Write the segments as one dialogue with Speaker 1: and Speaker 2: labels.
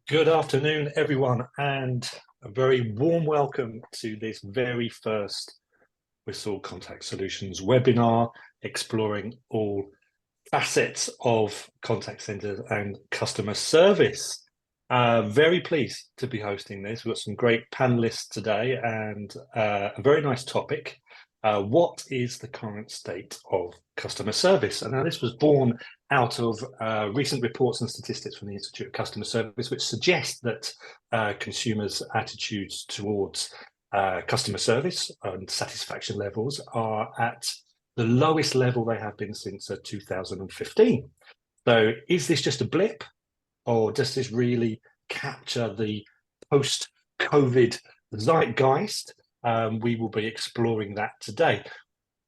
Speaker 1: Good afternoon, everyone, and a very warm welcome to this very first Whistl Contact Solutions webinar exploring all facets of contact centers and customer service. Very pleased to be hosting this. We've got some great panelists today and a very nice topic. What is the current state of customer service? And now this was born out of recent reports and statistics from the Institute of Customer Service, which suggest that consumers' attitudes towards customer service and satisfaction levels are at the lowest level they have been since 2015. So is this just a blip, or does this really capture the post-COVID zeitgeist? We will be exploring that today.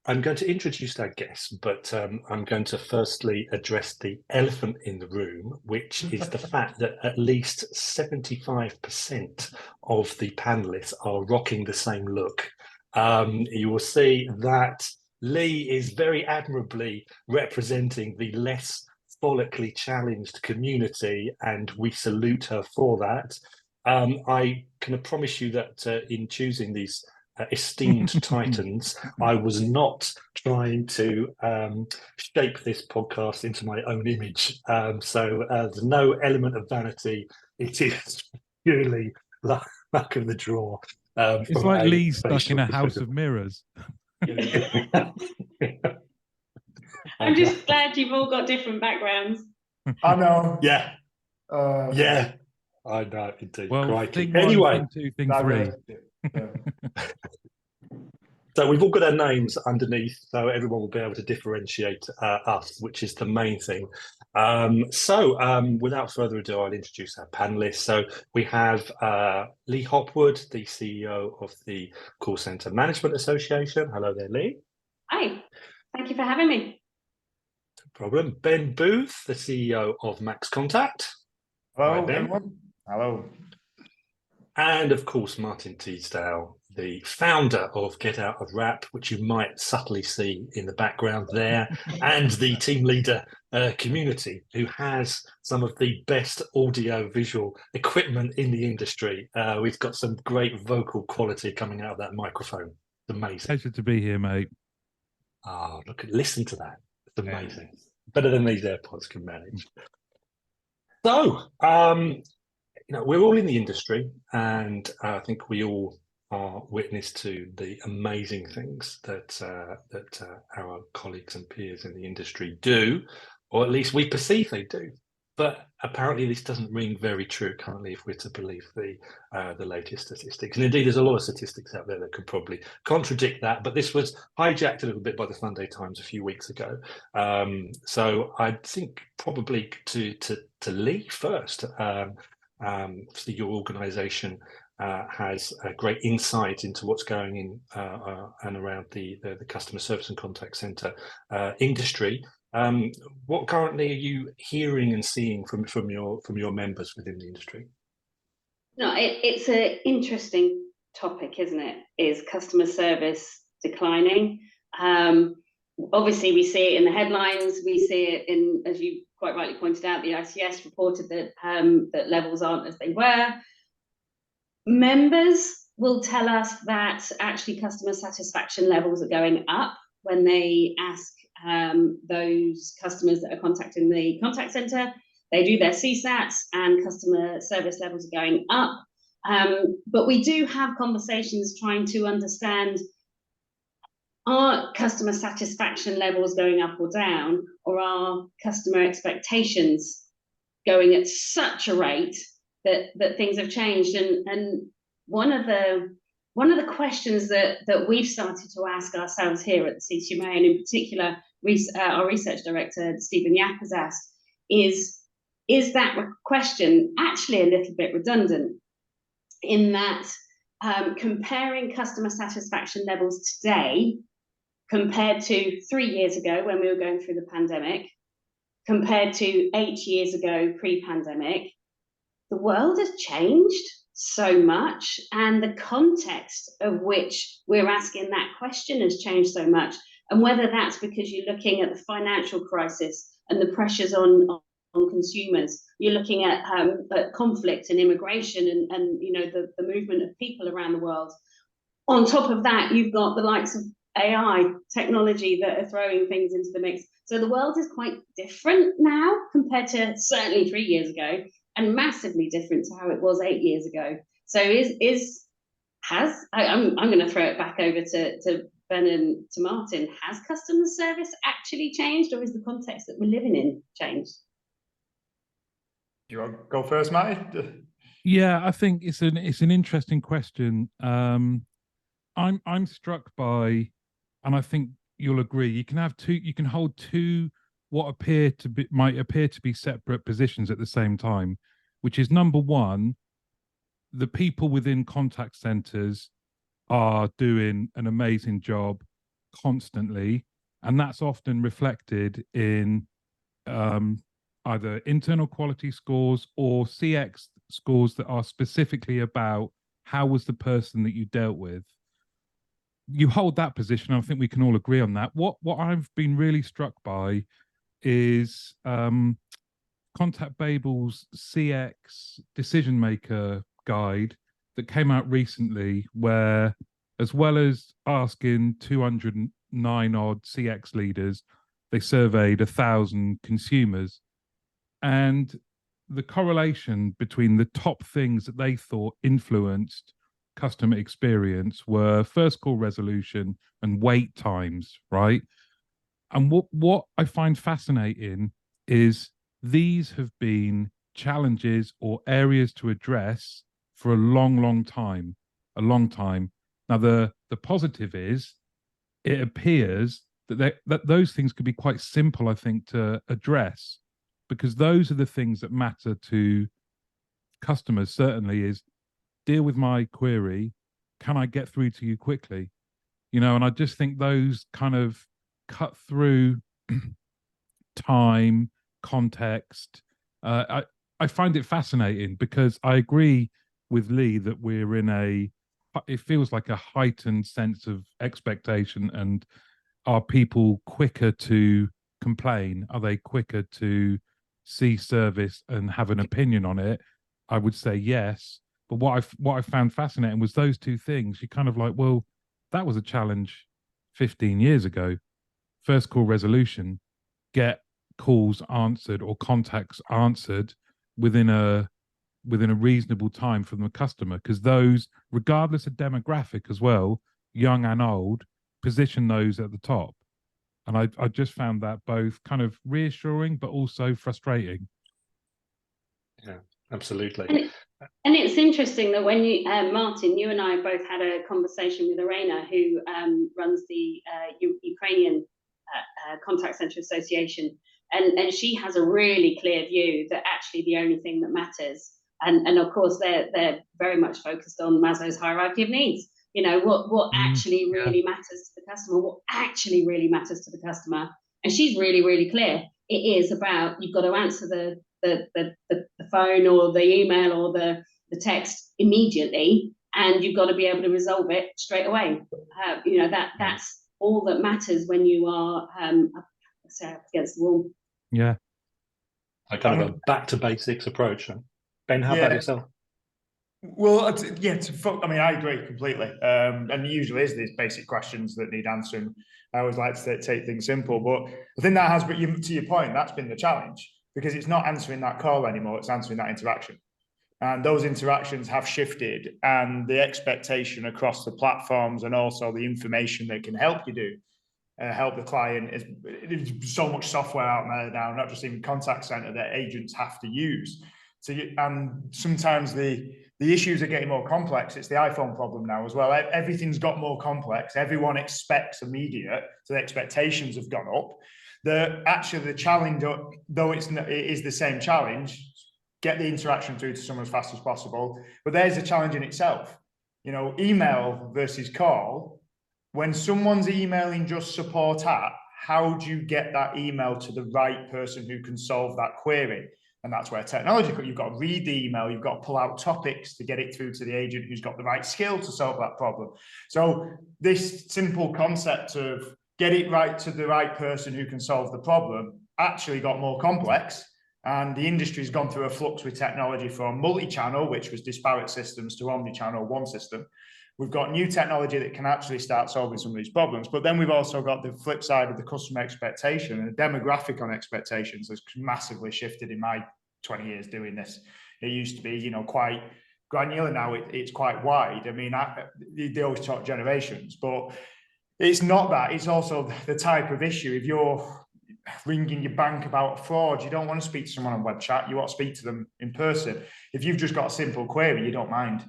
Speaker 1: I'm going to introduce our guests, but I'm going to firstly address the elephant in the room, which is the fact that at least 75% of the panelists are rocking the same look. You will see that Leigh is very admirably representing the less follically challenged community, and we salute her for that. I can promise you that in choosing these esteemed titans, I was not trying to shape this podcast into my own image. So there's no element of vanity. It is purely luck of the draw.
Speaker 2: It's like Leigh stuck in a house of mirrors.
Speaker 3: I'm just glad you've all got different backgrounds.
Speaker 4: I know.
Speaker 1: Yeah. Yeah. I know, indeed.
Speaker 2: Well,
Speaker 1: Crikey.
Speaker 2: thing one,
Speaker 1: Anyway,
Speaker 2: thing two, thing three.
Speaker 4: Yeah.
Speaker 1: So we've all got our names underneath, so everyone will be able to differentiate us, which is the main thing. Without further ado, I'll introduce our panelists. So we have Leigh Hopwood, the CEO of the Call Centre Management Association. Hello there, Leigh.
Speaker 3: Hi, thank you for having me.
Speaker 1: No problem. Ben Booth, the CEO of MaxContact.
Speaker 4: Hello,
Speaker 1: Ben.
Speaker 4: everyone. Hello.
Speaker 1: And of course, Martin Teasdale, the founder of Get Out of Rap, which you might subtly see in the background there, and the team leader community, who has some of the best audio visual equipment in the industry. We've got some great vocal quality coming out of that microphone. It's amazing.
Speaker 2: Pleasure to be here, mate.
Speaker 1: Oh, listen to that. It's amazing. Better than these AirPods can manage. So, we're all in the industry, and I think we all are witness to the amazing things that our colleagues and peers in the industry do, or at least we perceive they do. But apparently this doesn't ring very true currently if we're to believe the latest statistics. And indeed, there's a lot of statistics out there that could probably contradict that, but this was hijacked a little bit by the Sunday Times a few weeks ago. So I think probably to Leigh first. Your organisation has a great insight into what's going in and around the customer service and contact centre industry. What currently are you hearing and seeing from your members within the industry?
Speaker 3: No, it's an interesting topic, isn't it? Is customer service declining? Obviously, we see it in the headlines. We see it in, as you quite rightly pointed out, the ICS reported that that levels aren't as they were. Members will tell us that actually customer satisfaction levels are going up when they ask those customers that are contacting the contact centre. They do their CSATs and customer service levels are going up. But we do have conversations trying to understand, are customer satisfaction levels going up or down, or are customer expectations going at such a rate that things have changed? And one of the questions that we've started to ask ourselves here at the CCMA, and in particular our research director Stephen Yap has asked, is that question actually a little bit redundant, in that comparing customer satisfaction levels today compared to 3 years ago when we were going through the pandemic, compared to 8 years ago pre-pandemic, the world has changed so much, and the context of which we're asking that question has changed so much. And whether that's because you're looking at the financial crisis and the pressures on consumers. You're looking at conflict and immigration and you know the movement of people around the world. On top of that, you've got the likes of AI technology that are throwing things into the mix. So the world is quite different now compared to certainly 3 years ago, and massively different to how it was 8 years ago. So I'm going to throw it back over to Ben and to Martin. Has customer service actually changed, or is the context that we're living in changed?
Speaker 4: Do you want to go first, Martin?
Speaker 2: Yeah, I think it's an interesting question. I'm struck by, and I think you'll agree, you can hold two what might appear to be separate positions at the same time, which is number one, the people within contact centers are doing an amazing job constantly, and that's often reflected in either internal quality scores or CX scores that are specifically about how was the person that you dealt with. You hold that position. I think we can all agree on that. What I've been really struck by is Contact Babel's CX decision maker guide that came out recently, where as well as asking 209 odd CX leaders, they surveyed 1,000 consumers, and the correlation between the top things that they thought influenced customer experience were first call resolution and wait times, right? And what I find fascinating is these have been challenges or areas to address for a long time. Now, the positive is it appears that those things could be quite simple, I think, to address, because those are the things that matter to customers, certainly, is deal with my query. Can I get through to you quickly? You know, and I just think those kind of cut through time, context. I find it fascinating because I agree with Leigh that we're in it feels like a heightened sense of expectation. And are people quicker to complain? Are they quicker to see service and have an opinion on it? I would say yes. But what I found fascinating was those two things. You're kind of like, well, that was a challenge 15 years ago. First call resolution, get calls answered or contacts answered within a reasonable time from the customer, because those, regardless of demographic as well, young and old, position those at the top. And I just found that both kind of reassuring but also frustrating.
Speaker 1: Yeah, absolutely.
Speaker 3: And it's interesting that when you, Martin, you and I both had a conversation with Irena, who runs the Ukrainian Contact Center Association, and she has a really clear view that actually the only thing that matters, and of course they're very much focused on Maslow's hierarchy of needs. You know, what actually really matters to the customer, what actually really matters to the customer, and she's really clear. It is about, you've got to answer the phone or the email or the text immediately, and you've got to be able to resolve it straight away. You know, that's all that matters when you are up against the wall.
Speaker 2: Yeah.
Speaker 1: I kind of a back to basics approach. Ben, how about yourself?
Speaker 4: Well, I mean, I agree completely. And usually is these basic questions that need answering. I always like to take things simple, but I think that has, but to your point, that's been the challenge, because it's not answering that call anymore, it's answering that interaction. And those interactions have shifted, and the expectation across the platforms and also the information that can help you do, help the client, there's so much software out there now, not just even contact center, that agents have to use. So, and sometimes the issues are getting more complex. It's the iPhone problem now as well. Everything's got more complex. Everyone expects immediate, so the expectations have gone up. The challenge, though it is the same challenge, get the interaction through to someone as fast as possible. But there's a challenge in itself. You know, email versus call. When someone's emailing just support at, how do you get that email to the right person who can solve that query? And that's where technology, you've got to read the email, you've got to pull out topics to get it through to the agent who's got the right skill to solve that problem. So this simple concept of get it right to the right person who can solve the problem actually got more complex, And the industry's gone through a flux with technology from multi-channel, which was disparate systems, to omni-channel, one system. We've got new technology that can actually start solving some of these problems. But then we've also got the flip side of the customer expectation, and the demographic on expectations has massively shifted in my 20 years doing this. It used to be, you know, quite granular. Now it's quite wide. I mean, they always talk generations, but it's not that. It's also the type of issue. If you're ringing your bank about a fraud, you don't want to speak to someone on web chat. You want to speak to them in person. If you've just got a simple query, you don't mind.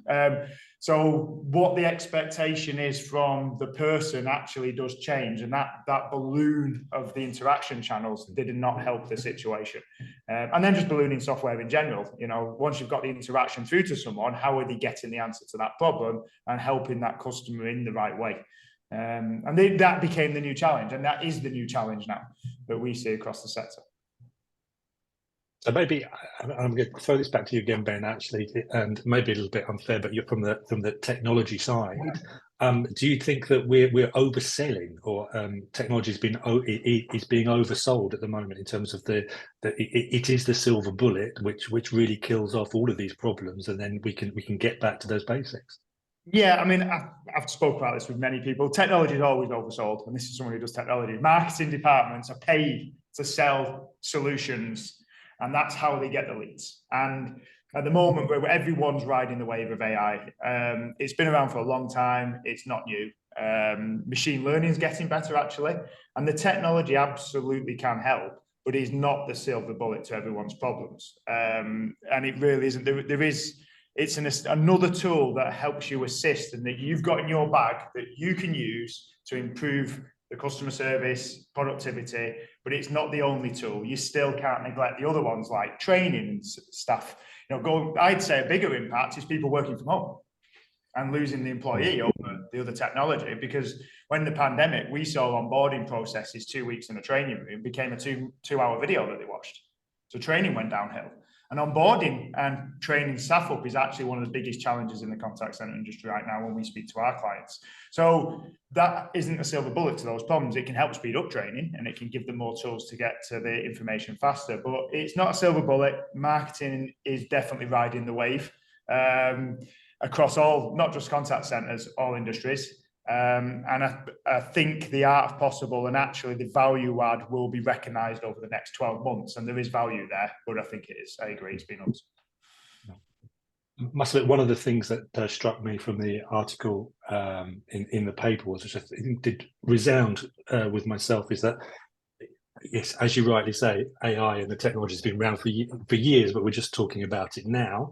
Speaker 4: So what the expectation is from the person actually does change, and that balloon of the interaction channels did not help the situation. And then just ballooning software in general. You know, once you've got the interaction through to someone, how are they getting the answer to that problem and helping that customer in the right way? And that became the new challenge, and that is the new challenge now that we see across the sector.
Speaker 1: So maybe I'm going to throw this back to you again, Ben, actually, and maybe a little bit unfair, but you're from the technology side. Do you think that we're overselling, or technology is being oversold at the moment in terms of it is the silver bullet which really kills off all of these problems, and then we can get back to those basics?
Speaker 4: Yeah, I mean, I've spoken about this with many people. Technology is always oversold, and this is someone who does technology. Marketing departments are paid to sell solutions, and that's how they get the leads. And at the moment, where everyone's riding the wave of AI, it's been around for a long time. It's not new. Machine learning is getting better, actually, and the technology absolutely can help, but it's not the silver bullet to everyone's problems. And it really isn't. It's another tool that helps you assist, and that you've got in your bag that you can use to improve the customer service, productivity, but it's not the only tool. You still can't neglect the other ones like training and stuff. You know, I'd say a bigger impact is people working from home and losing the employee over the other technology, because when the pandemic, we saw onboarding processes 2 weeks in a training room became a two-hour video that they watched. So training went downhill. And onboarding and training staff up is actually one of the biggest challenges in the contact center industry right now when we speak to our clients. So that isn't a silver bullet to those problems. It can help speed up training, and it can give them more tools to get to the information faster, but it's not a silver bullet. Marketing is definitely riding the wave across all, not just contact centers, all industries. And I think the art of possible, and actually the value add, will be recognised over the next 12 months, and there is value there, but I think it is. I agree, it's been up.
Speaker 1: Must admit, one of the things that struck me from the article in the paper was, which I think did resound with myself, is that, yes, as you rightly say, AI and the technology has been around for years, but we're just talking about it now.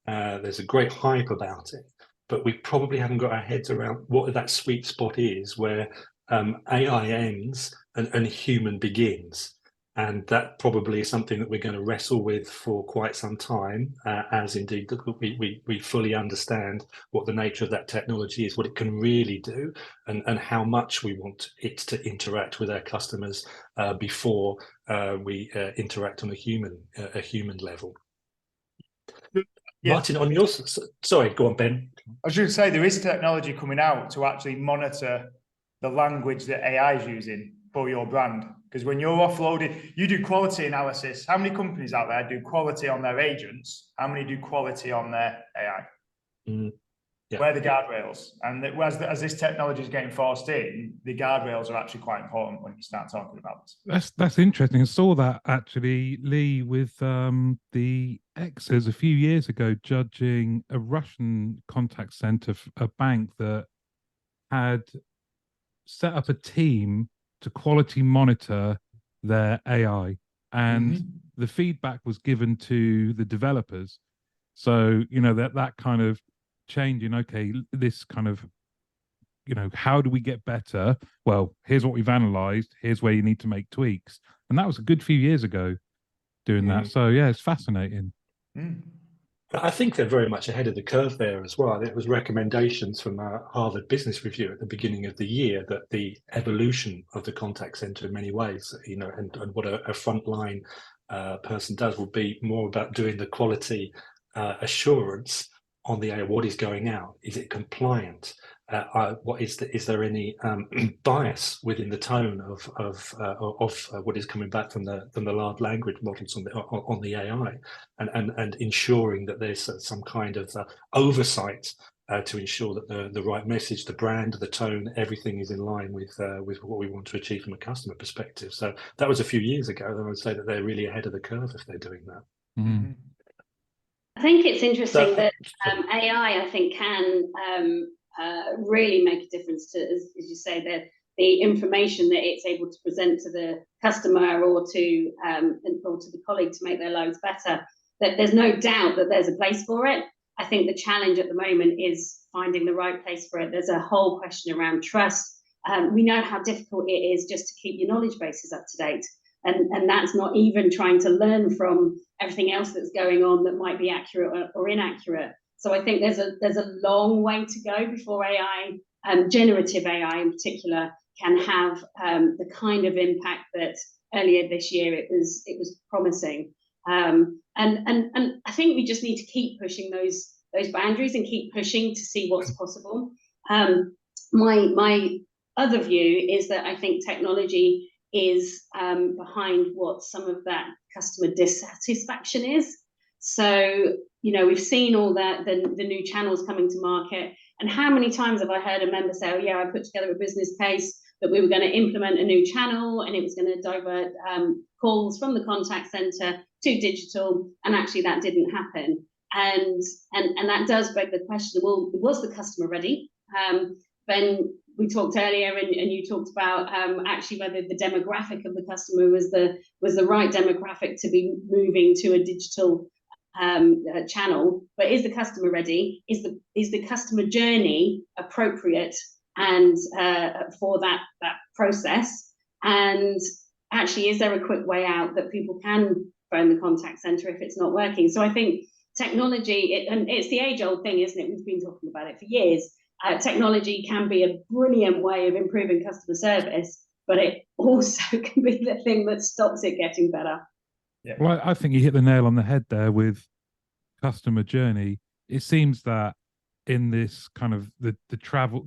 Speaker 1: There's a great hype about it, but we probably haven't got our heads around what that sweet spot is, where AI ends and human begins. And that probably is something that we're going to wrestle with for quite some time, as indeed we fully understand what the nature of that technology is, what it can really do, and how much we want it to interact with our customers before we interact on a human level. Yeah. Martin, on your... Sorry, go on, Ben.
Speaker 4: I was going to say, there is technology coming out to actually monitor the language that AI is using for your brand. Because when you're offloading, you do quality analysis. How many companies out there do quality on their agents? How many do quality on their AI? Yeah. Where are the guardrails? And as this technology is getting forced in, the guardrails are actually quite important when you start talking about this.
Speaker 2: That's interesting. I saw that actually, Leigh, with the Xers a few years ago, judging a Russian contact center, a bank that had set up a team to quality monitor their AI, and the feedback was given to the developers. So, you know, that kind of changing, okay, this kind of, you know, how do we get better? Well, here's what we've analyzed, here's where you need to make tweaks. And that was a good few years ago doing that. So yeah, it's fascinating.
Speaker 1: I think they're very much ahead of the curve there as well. It was recommendations from Harvard Business Review at the beginning of the year that the evolution of the contact center in many ways, you know, and what a frontline person does will be more about doing the quality assurance on the AI. What is going out? Is it compliant? is there any bias within the tone of what is coming back from the large language models on the AI, and ensuring that there's some kind of oversight to ensure that the right message, the brand, the tone, everything is in line with what we want to achieve from a customer perspective. So that was a few years ago, and I would say that they're really ahead of the curve if they're doing that.
Speaker 2: Mm.
Speaker 3: I think it's interesting that AI, I think, can really make a difference to, as you say, the information that it's able to present to the customer or to the colleague to make their lives better. That there's no doubt that there's a place for it. I think the challenge at the moment is finding the right place for it. There's a whole question around trust. We know how difficult it is just to keep your knowledge bases up to date. And that's not even trying to learn from everything else that's going on that might be accurate or inaccurate. So I think there's a long way to go before AI, generative AI in particular, can have the kind of impact that earlier this year it was promising. And I think we just need to keep pushing those boundaries and keep pushing to see what's possible. My other view is that I think technology is behind what some of that customer dissatisfaction is. So, we've seen all the new channels coming to market, and how many times have I heard a member say, oh yeah, I put together a business case that we were going to implement a new channel and it was going to divert calls from the contact center to digital, and actually that didn't happen. And that does beg the question, well, was the customer ready? Ben, we talked earlier, and you talked about actually whether the demographic of the customer was the right demographic to be moving to a digital channel. But is the customer ready? Is the customer journey appropriate and for that process? And actually, is there a quick way out that people can phone the contact center if it's not working? So I think technology, and it's the age-old thing, isn't it? We've been talking about it for years. Technology can be a brilliant way of improving customer service, but it also can be the thing that stops it getting better.
Speaker 2: Yeah. Well, I think you hit the nail on the head there with customer journey. It seems that in this kind of the travel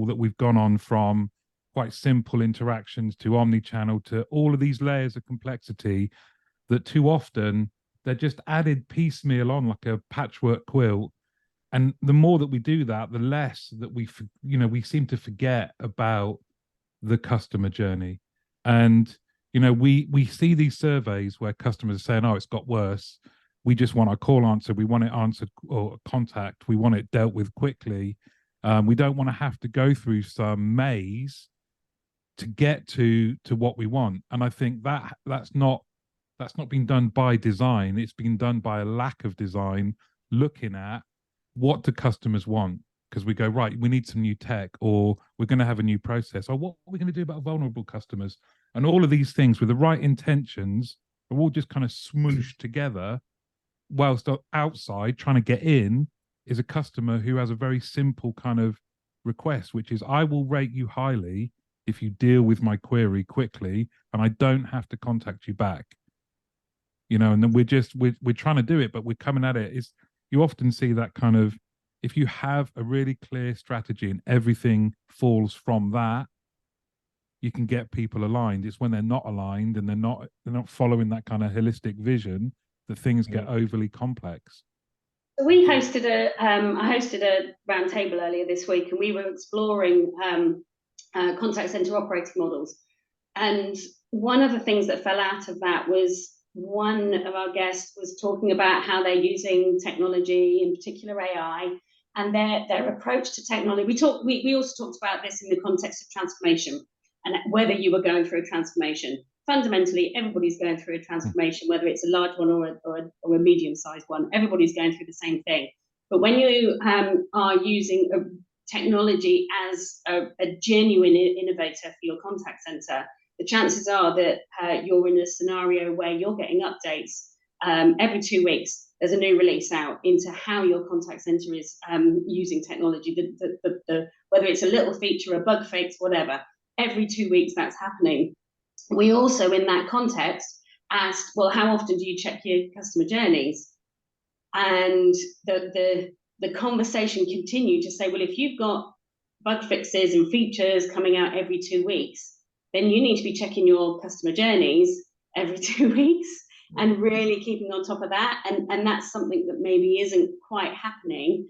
Speaker 2: that we've gone on from quite simple interactions to omni-channel to all of these layers of complexity, that too often they're just added piecemeal on like a patchwork quilt. And the more that we do that, the less that we seem to forget about the customer journey. And, we see these surveys where customers are saying, oh, it's got worse. We just want our call answered. We want it answered, or contact. We want it dealt with quickly. We don't want to have to go through some maze to get to what we want. And I think that's not been done by design. It's been done by a lack of design, looking at what do customers want? Because we go, right, we need some new tech, or we're going to have a new process, or what are we going to do about vulnerable customers? And all of these things with the right intentions are all just kind of smooshed together, whilst outside trying to get in is a customer who has a very simple kind of request, which is, I will rate you highly if you deal with my query quickly and I don't have to contact you back. And then we're trying to do it, but we're coming at it. You often see that kind of, if you have a really clear strategy and everything falls from that, you can get people aligned. It's when they're not aligned and they're not following that kind of holistic vision that things get overly complex.
Speaker 3: We hosted I hosted a roundtable earlier this week, and we were exploring contact center operating models. And one of the things that fell out of that was, one of our guests was talking about how they're using technology, in particular AI, and their approach to technology. We also talked about this in the context of transformation and whether you were going through a transformation. Fundamentally, everybody's going through a transformation, whether it's a large one or a medium-sized one. Everybody's going through the same thing. But when you are using a technology as a genuine innovator for your contact center, the chances are that you're in a scenario where you're getting updates every 2 weeks. There's a new release out into how your contact center is using technology, whether it's a little feature, a bug fix, whatever. Every 2 weeks that's happening. We also, in that context, asked, well, how often do you check your customer journeys? And the conversation continued to say, well, if you've got bug fixes and features coming out every 2 weeks, then you need to be checking your customer journeys every 2 weeks and really keeping on top of that. And that's something that maybe isn't quite happening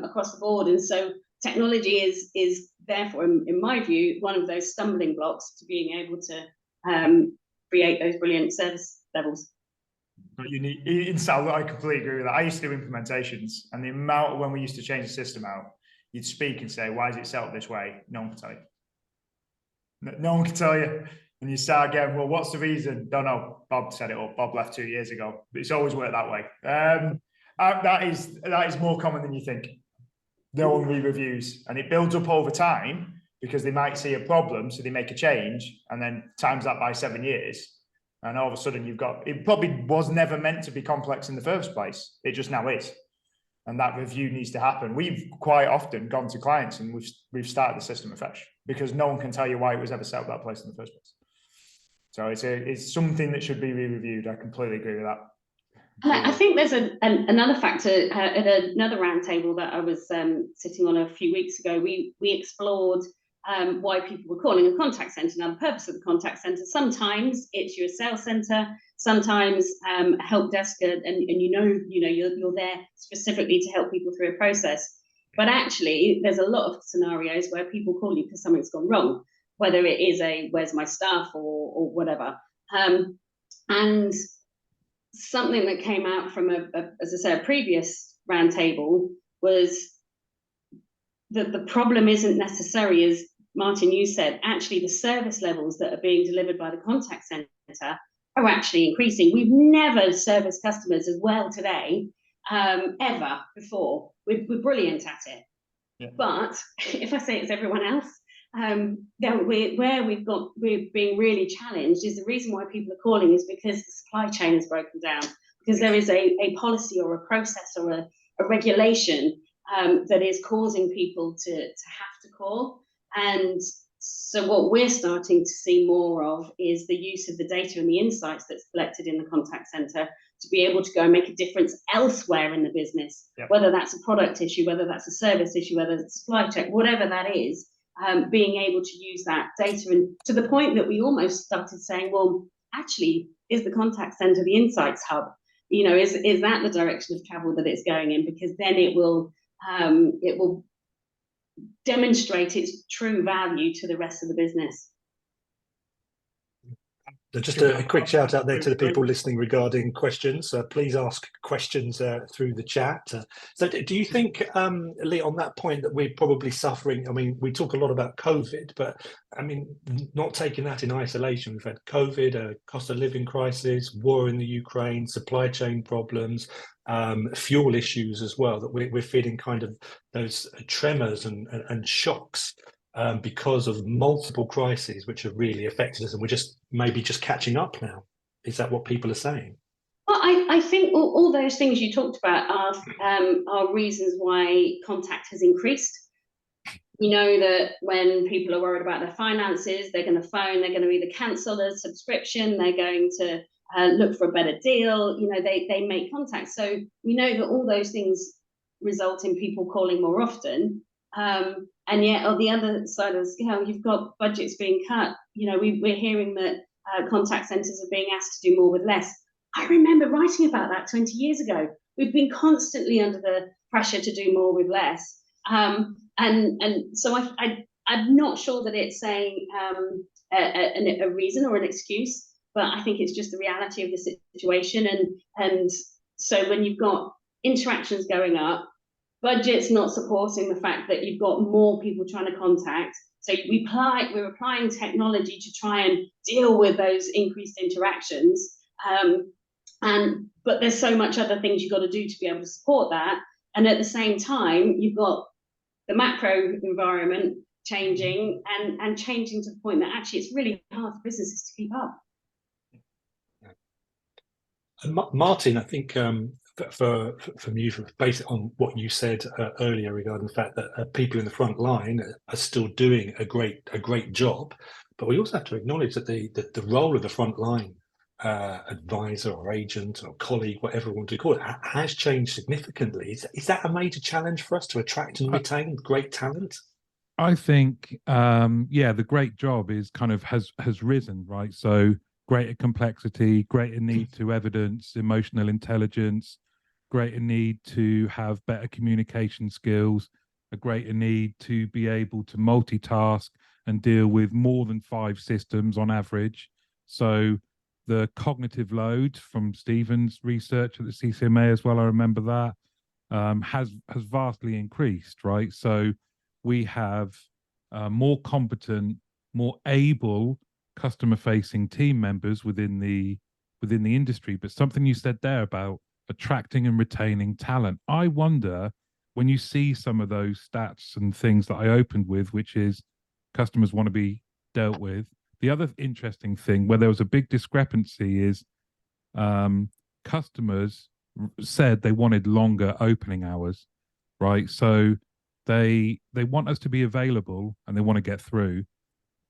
Speaker 3: across the board. And so technology is therefore, in my view, one of those stumbling blocks to being able to create those brilliant service levels.
Speaker 4: But you need, I completely agree with that. I used to do implementations, and the amount of when we used to change the system out, you'd speak and say, why is it set up this way? No one can tell you. No one can tell you. And you start going, well, what's the reason? Don't know. Bob set it up. Bob left 2 years ago. But it's always worked that way. That is more common than you think. No one re-reviews, and it builds up over time because they might see a problem, so they make a change, and then times that by 7 years, and all of a sudden you've got, it probably was never meant to be complex in the first place. It just now is, and that review needs to happen. We've quite often gone to clients and we've started the system afresh because no one can tell you why it was ever set up that place in the first place. So it's something that should be re-reviewed. I completely agree with that.
Speaker 3: I think there's another factor at another roundtable that I was sitting on a few weeks ago. We explored why people were calling a contact centre. Now, the purpose of the contact centre, sometimes it's your sales centre, sometimes a help desk, and you're there specifically to help people through a process. But actually, there's a lot of scenarios where people call you because something's gone wrong, whether it is a where's my stuff or whatever. And something that came out from as I said, a previous roundtable was that the problem isn't necessary, as Martin, you said, actually the service levels that are being delivered by the contact centre are actually increasing. We've never serviced customers as well today, ever before. We're brilliant at it. Yeah. But if I say it's everyone else, then we're being really challenged is the reason why people are calling is because the supply chain is broken down, because there is a policy or a process or a regulation that is causing people to have to call. And so what we're starting to see more of is the use of the data and the insights that's collected in the contact centre to be able to go and make a difference elsewhere in the business, yep. Whether that's a product issue, whether that's a service issue, whether it's a supply check, whatever that is. Being able to use that data, and to the point that we almost started saying, well, actually, is the contact center the insights hub? You know, is that the direction of travel that it's going in? Because then it will demonstrate its true value to the rest of the business.
Speaker 1: Just a quick shout out there to the people listening regarding questions. Please ask questions through the chat. So do you think, Leigh, on that point that we're probably suffering, I mean, we talk a lot about COVID, but I mean, not taking that in isolation, we've had COVID, a cost of living crisis, war in the Ukraine, supply chain problems, fuel issues as well, that we're feeling kind of those tremors and shocks. Because of multiple crises which have really affected us, and we're just maybe just catching up now. Is that what people are saying?
Speaker 3: Well, I think all those things you talked about are reasons why contact has increased. You know that when people are worried about their finances, they're going to phone, they're going to either cancel a subscription, they're going to look for a better deal, you know, they make contact. So we know that all those things result in people calling more often. And yet on the other side of the scale, you've got budgets being cut. You know, we're hearing that contact centres are being asked to do more with less. I remember writing about that 20 years ago. We've been constantly under the pressure to do more with less. And so I'm not sure that it's saying a reason or an excuse, but I think it's just the reality of the situation. And so when you've got interactions going up, budget's not supporting the fact that you've got more people trying to contact. So we're applying technology to try and deal with those increased interactions. But there's so much other things you've got to do to be able to support that. And at the same time, you've got the macro environment changing and changing to the point that actually it's really hard for businesses to keep up.
Speaker 1: Martin, I think from you, based on what you said earlier regarding the fact that people in the front line are still doing a great job, but we also have to acknowledge that the role of the front line advisor or agent or colleague, whatever we want to call it, has changed significantly. Is that a major challenge for us to attract and retain great talent?
Speaker 2: I think, yeah, the great job is kind of has risen, right? So greater complexity, greater need to evidence emotional intelligence, greater need to have better communication skills, a greater need to be able to multitask and deal with more than 5 systems on average. So the cognitive load from Stephen's research at the CCMA as well, I remember that, has vastly increased, right? So we have more competent, more able customer-facing team members within the industry. But something you said there about attracting and retaining talent, I wonder when you see some of those stats and things that I opened with, which is customers want to be dealt with. The other interesting thing where there was a big discrepancy is customers said they wanted longer opening hours, right? So they want us to be available and they want to get through.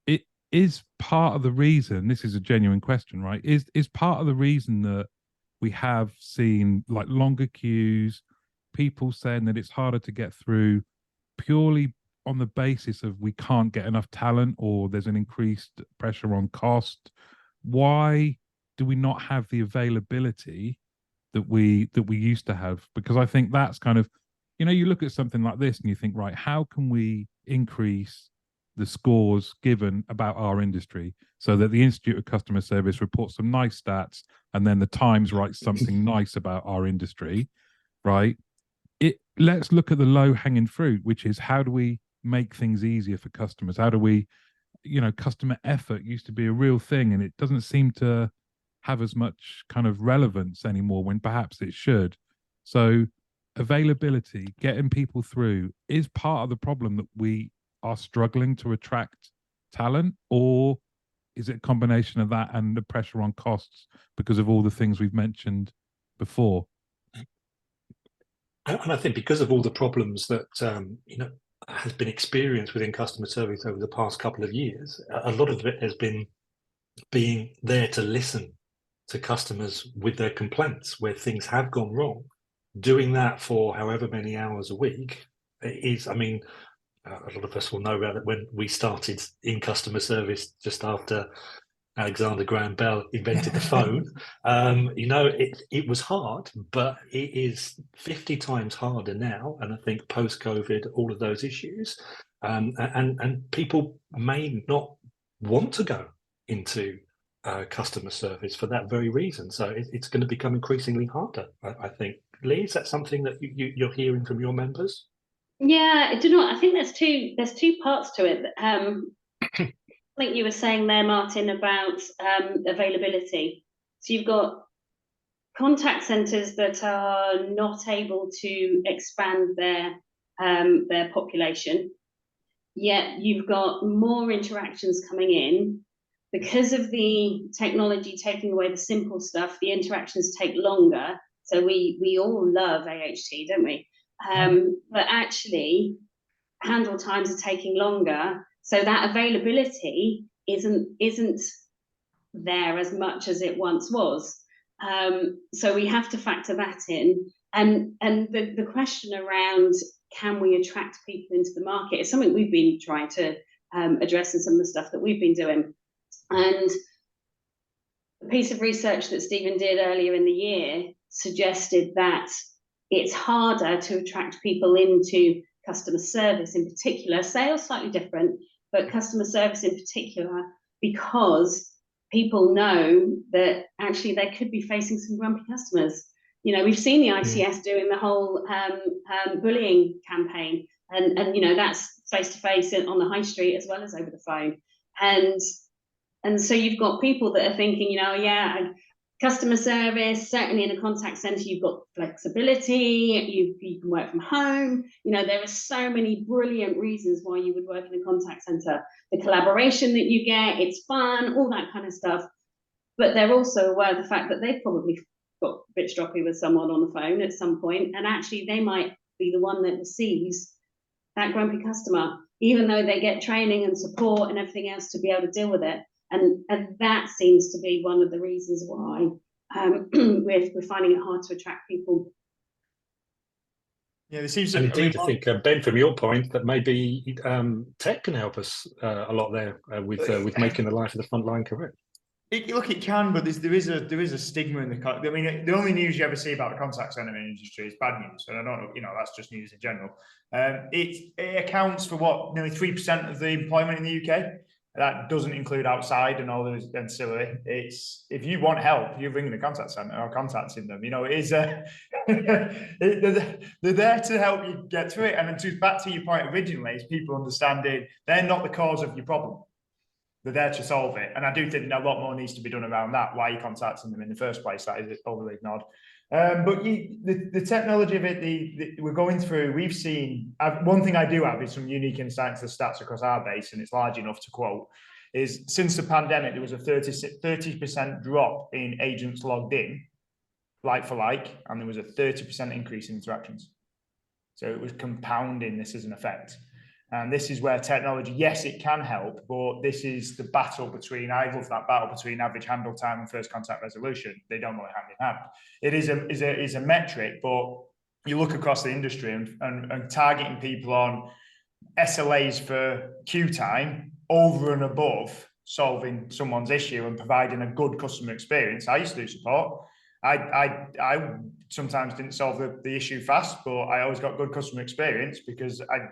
Speaker 2: It is part of the reason, this is a genuine question, right? Is part of the reason that we have seen like longer queues, people saying that it's harder to get through purely on the basis of we can't get enough talent or there's an increased pressure on cost? Why do we not have the availability that we used to have? Because I think that's kind of, you know, you look at something like this and you think, right, how can we increase the scores given about our industry so that the Institute of Customer Service reports some nice stats and then the Times writes something nice about our industry, right? Let's look at the low hanging fruit, which is how do we make things easier for customers? How do we, you know, customer effort used to be a real thing and it doesn't seem to have as much kind of relevance anymore when perhaps it should. So availability, getting people through is part of the problem that we are struggling to attract talent, or is it a combination of that and the pressure on costs because of all the things we've mentioned before?
Speaker 1: And I think because of all the problems that you know, has been experienced within customer service over the past couple of years, a lot of it has been being there to listen to customers with their complaints where things have gone wrong. Doing that for however many hours a week is, I mean, a lot of us will know about it when we started in customer service just after Alexander Graham Bell invented the phone. You know, it was hard, but it is 50 times harder now. And I think post-COVID, all of those issues, and people may not want to go into customer service for that very reason. So it's going to become increasingly harder, I think. Leigh, is that something that you're hearing from your members?
Speaker 3: Yeah, do you know what? I think there's two parts to it. I think you were saying there, Martin, about availability. So you've got contact centres that are not able to expand their population, yet you've got more interactions coming in. Because of the technology taking away the simple stuff, the interactions take longer. So we all love AHT, don't we? But actually, handle times are taking longer. So that availability isn't there as much as it once was. So we have to factor that in. And the question around can we attract people into the market is something we've been trying to address in some of the stuff that we've been doing. And a piece of research that Stephen did earlier in the year suggested that it's harder to attract people into customer service in particular, sales slightly different, but customer service in particular, because people know that actually they could be facing some grumpy customers. You know, we've seen the ICS doing the whole bullying campaign, and you know, that's face-to-face on the high street as well as over the phone. And so you've got people that are thinking, you know, yeah, customer service, certainly in a contact center, you've got flexibility, you can work from home. You know, there are so many brilliant reasons why you would work in a contact center. The collaboration that you get, it's fun, all that kind of stuff. But they're also aware of the fact that they've probably got a bit stroppy with someone on the phone at some point, and actually they might be the one that receives that grumpy customer, even though they get training and support and everything else to be able to deal with it. And that seems to be one of the reasons why we're finding it hard to attract people.
Speaker 4: Yeah, there seems
Speaker 1: And
Speaker 4: to.
Speaker 1: indeed, I think Ben, from your point, that maybe tech can help us a lot there with making the life of the front line correct.
Speaker 4: Look, it can, but there is a stigma in the. I mean, the only news you ever see about the contact center industry is bad news, and I don't know, that's just news in general. It accounts for what, nearly 3% of the employment in the UK. That doesn't include outside and all those ancillary. It's, if you want help, you ring the contact center or contacting them. It is they're there to help you get through it. And to back to your point originally, is people understanding they're not the cause of your problem. They're there to solve it. And I do think a lot more needs to be done around that. Why are you contacting them in the first place? That is overly ignored. But the technology of it, we're going through, we've seen, one thing I do have is some unique insight into the stats across our base, and it's large enough to quote, is since the pandemic, there was a 30% drop in agents logged in, like for like, and there was a 30% increase in interactions. So it was compounding this as an effect. And this is where technology, yes, it can help, but this is the battle between, I love that battle between average handle time and first contact resolution. They don't go hand in hand. It is a metric, but you look across the industry and targeting people on SLAs for queue time over and above solving someone's issue and providing a good customer experience. I used to do support. I sometimes didn't solve the issue fast, but I always got good customer experience because I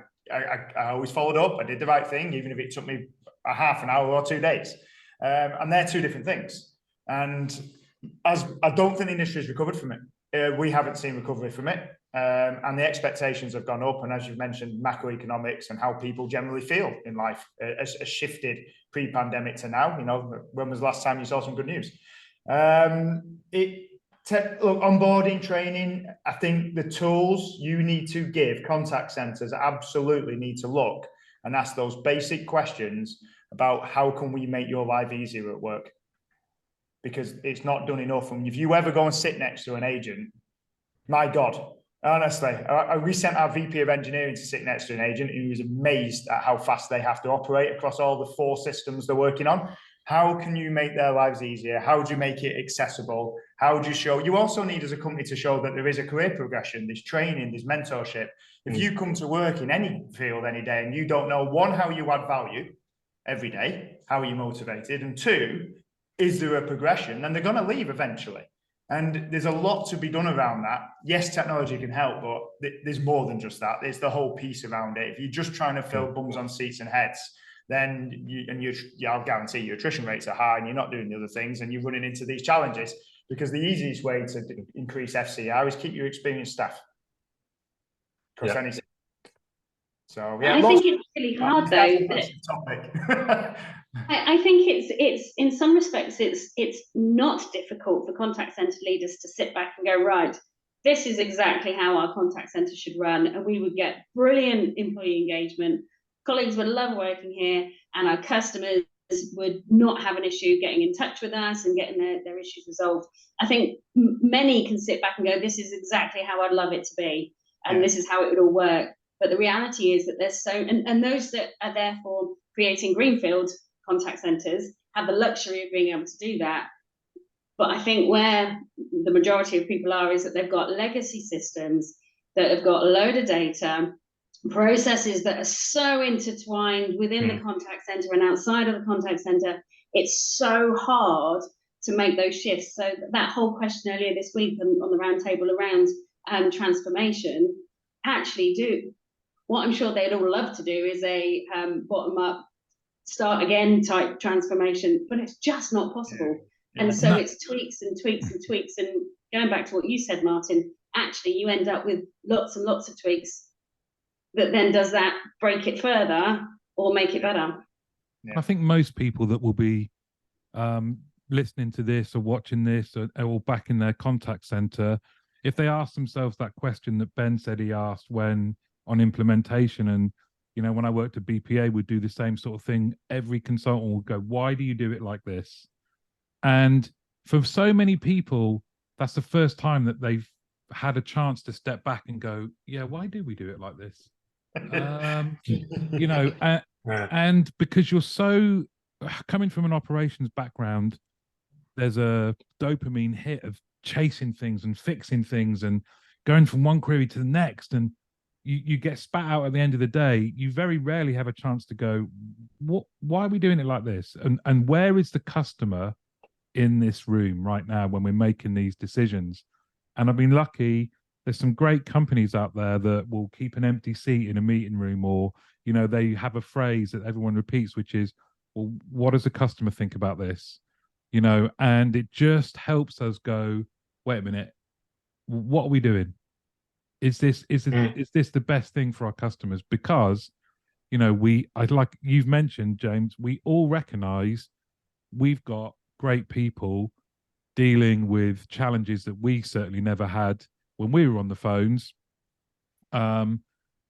Speaker 4: always followed up. I did the right thing, even if it took me a half an hour or 2 days. And they're two different things. And as I don't think the industry has recovered from it. We haven't seen recovery from it. And the expectations have gone up. And as you've mentioned, macroeconomics and how people generally feel in life has shifted pre-pandemic to now. When was the last time you saw some good news? Look, onboarding, training, I think the tools you need to give contact centers absolutely need to look and ask those basic questions about how can we make your life easier at work? Because it's not done enough. And if you ever go and sit next to an agent, my God, honestly, we sent our VP of engineering to sit next to an agent who was amazed at how fast they have to operate across all the 4 systems they're working on. How can you make their lives easier? How do you make it accessible? How do you show? You also need as a company to show that there is a career progression, there's training, there's mentorship. If you come to work in any field any day and you don't know, one, how you add value every day, how are you motivated? And 2, is there a progression? And they're going to leave eventually. And there's a lot to be done around that. Yes, technology can help, but there's more than just that. There's the whole piece around it. If you're just trying to fill bums on seats and heads, then I'll guarantee your attrition rates are high and you're not doing the other things and you're running into these challenges, because the easiest way to increase FCR is keep your experienced staff. So yeah,
Speaker 3: I think it's really hard though.
Speaker 4: Topic.
Speaker 3: I think it's in some respects it's not difficult for contact center leaders to sit back and go, right, this is exactly how our contact center should run, and we would get brilliant employee engagement. Colleagues would love working here, and our customers would not have an issue getting in touch with us and getting their issues resolved. I think many can sit back and go, this is exactly how I'd love it to be, and this is how it would all work. But the reality is that there's and those that are therefore creating greenfield contact centers have the luxury of being able to do that. But I think where the majority of people are is that they've got legacy systems that have got a load of data, processes that are so intertwined within the contact center and outside of the contact center. It's so hard to make those shifts. So that whole question earlier this week on the roundtable around transformation, actually what I'm sure they'd all love to do is a bottom-up, start again type transformation, but it's just not possible. And so it's tweaks and tweaks and tweaks. And going back to what you said, Martin, actually you end up with lots and lots of tweaks that then does that break it further or make it better?
Speaker 2: I think most people that will be listening to this or watching this or back in their contact center, if they ask themselves that question that Ben said he asked when on implementation, and when I worked at BPA, we'd do the same sort of thing. Every consultant would go, why do you do it like this? And for so many people, that's the first time that they've had a chance to step back and go, yeah, why do we do it like this? And because you're so coming from an operations background, there's a dopamine hit of chasing things and fixing things and going from one query to the next. And you get spat out at the end of the day. You very rarely have a chance to go, why are we doing it like this? And where is the customer in this room right now when we're making these decisions? And I've been lucky. There's some great companies out there that will keep an empty seat in a meeting room, or, you know, they have a phrase that everyone repeats, which is, well, what does the customer think about this? You know, and it just helps us go, wait a minute, what are we doing? Is this the best thing for our customers? Because, you know, like you've mentioned, James, we all recognize we've got great people dealing with challenges that we certainly never had when we were on the phones. And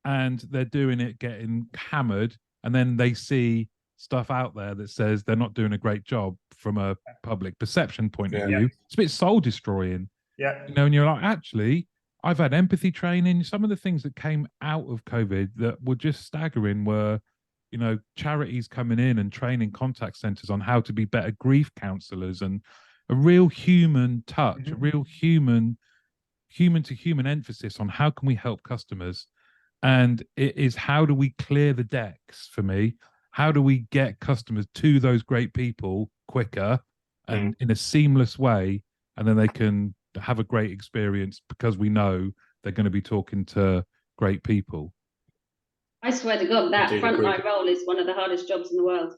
Speaker 2: they're doing it, getting hammered, and then they see stuff out there that says they're not doing a great job from a public perception point of view. It's a bit soul destroying.
Speaker 4: Yeah.
Speaker 2: You know, and you're like, actually, I've had empathy training. Some of the things that came out of COVID that were just staggering were, you know, charities coming in and training contact centers on how to be better grief counselors, and a real human touch, a real human to human emphasis on how can we help customers. And it is, how do we clear the decks for me? How do we get customers to those great people quicker and in a seamless way? And then they can have a great experience because we know they're going to be talking to great people.
Speaker 3: I swear to God, that frontline role is one of the hardest jobs in the world.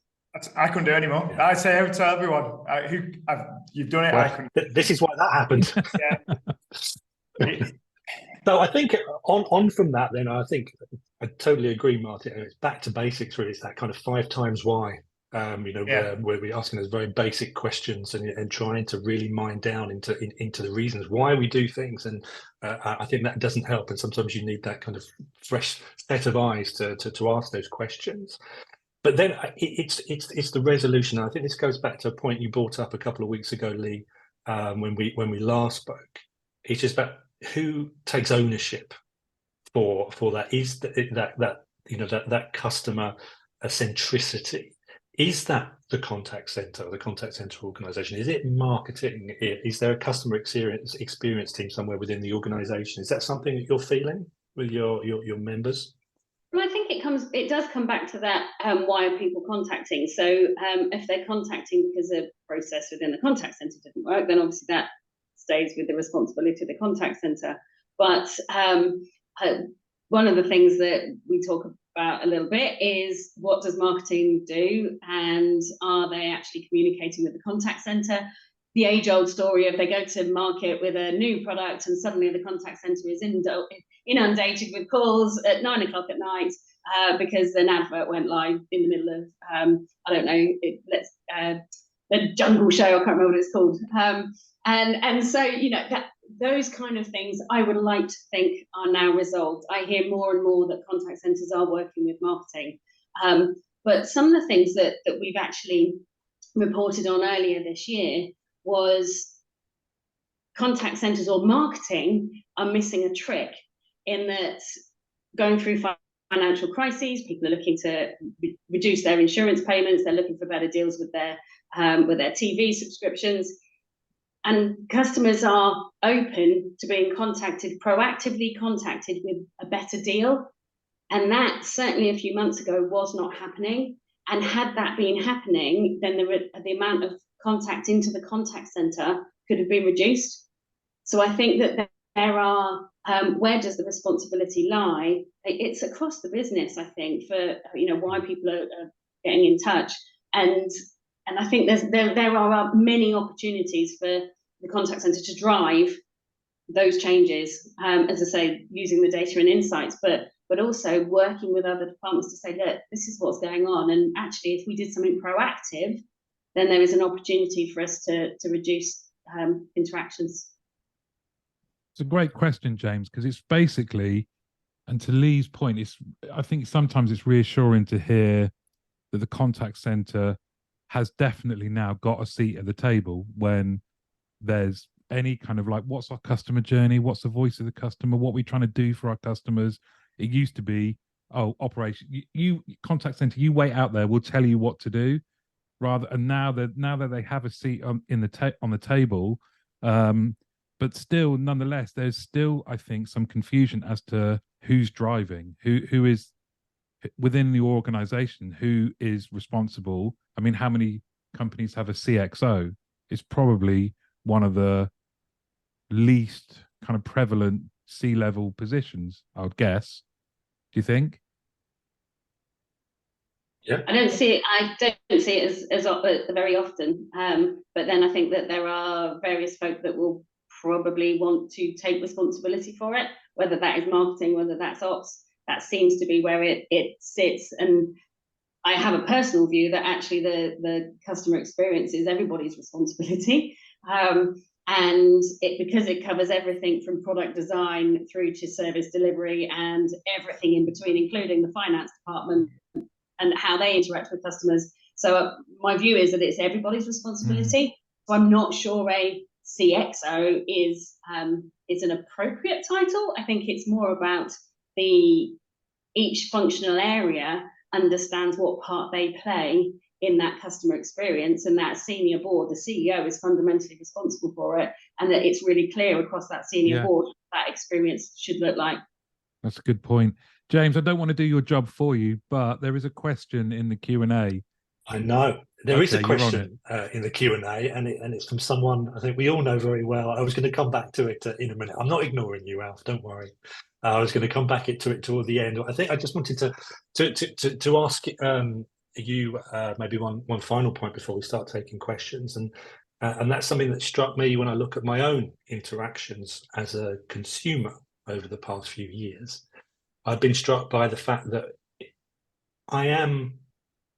Speaker 4: I couldn't do it anymore. I say every to everyone, you've done it.
Speaker 1: Well, this is why that happened.
Speaker 4: Yeah.
Speaker 1: So I think on from that, then I think I totally agree, Martin. It's back to basics, really. It's that kind of 5 times why. Where we're asking those very basic questions and trying to really mine down into the reasons why we do things. And I think that doesn't help. And sometimes you need that kind of fresh set of eyes to ask those questions. But then it's the resolution. And I think this goes back to a point you brought up a couple of weeks ago, Leigh, when we last spoke. It's just about who takes ownership for that. Is that customer centricity? Is that the contact center organization? Is it marketing? Is there a customer experience team somewhere within the organization? Is that something that you're feeling with your members?
Speaker 3: Well, I think it does come back to that, why are people contacting? So if they're contacting because a process within the contact center didn't work, then obviously that stays with the responsibility of the contact center. But one of the things that we talk about a little bit is, what does marketing do, and are they actually communicating with the contact center? The age-old story of they go to market with a new product and suddenly the contact center is inundated with calls at 9 o'clock at night because an advert went live in the middle of I don't know, the Jungle Show, I can't remember what it's called, and so, you know, that those kind of things I would like to think are now resolved. I hear more and more that contact centers are working with marketing, but some of the things that we've actually reported on earlier this year was contact centers or marketing are missing a trick, in that going through financial crises, people are looking to reduce their insurance payments, they're looking for better deals with their TV subscriptions, and customers are open to being proactively contacted with a better deal. And that certainly a few months ago was not happening. And had that been happening, then the amount of contact into the contact center could have been reduced. So I think that there are, where does the responsibility lie? It's across the business, I think, for, you know, why people are getting in touch. And I think there are many opportunities for the contact center to drive those changes, as I say, using the data and insights, but also working with other departments to say, look, this is what's going on. And actually, if we did something proactive, then there is an opportunity for us to reduce interactions.
Speaker 2: It's a great question, James, because it's basically, and to Leigh's point, I think sometimes it's reassuring to hear that the contact center has definitely now got a seat at the table when there's any kind of like, what's our customer journey? What's the voice of the customer? What are we trying to do for our customers? It used to be, oh, operation, you contact center, you wait out there, we'll tell you what to do. And now that they have a seat on the table, but still, nonetheless, there's still, I think, some confusion as to who's driving, who is within the organization, who is responsible. I mean, how many companies have a CXO? It's probably one of the least kind of prevalent C-level positions, I would guess. Do you think?
Speaker 1: Yeah.
Speaker 3: I don't see it as very often. But then I think that there are various folk that will probably want to take responsibility for it, whether that is marketing, whether that's ops. That seems to be where it sits. And I have a personal view that actually the customer experience is everybody's responsibility. And because it covers everything from product design through to service delivery and everything in between, including the finance department and how they interact with customers. So my view is that it's everybody's responsibility. So I'm not sure a CXO is an appropriate title. I think it's more about each functional area understands what part they play in that customer experience, and that senior board, the CEO, is fundamentally responsible for it, and that it's really clear across that senior board what that experience should look like.
Speaker 2: That's a good point. James, I don't want to do your job for you, but there is a question in the Q&A.
Speaker 1: I know. There is a question in the Q&A, and it's from someone I think we all know very well. I was going to come back to it in a minute. I'm not ignoring you, Alf. Don't worry. I was going to come back to it toward the end. I think I just wanted to ask you maybe one final point before we start taking questions, and that's something that struck me when I look at my own interactions as a consumer over the past few years. I've been struck by the fact that I am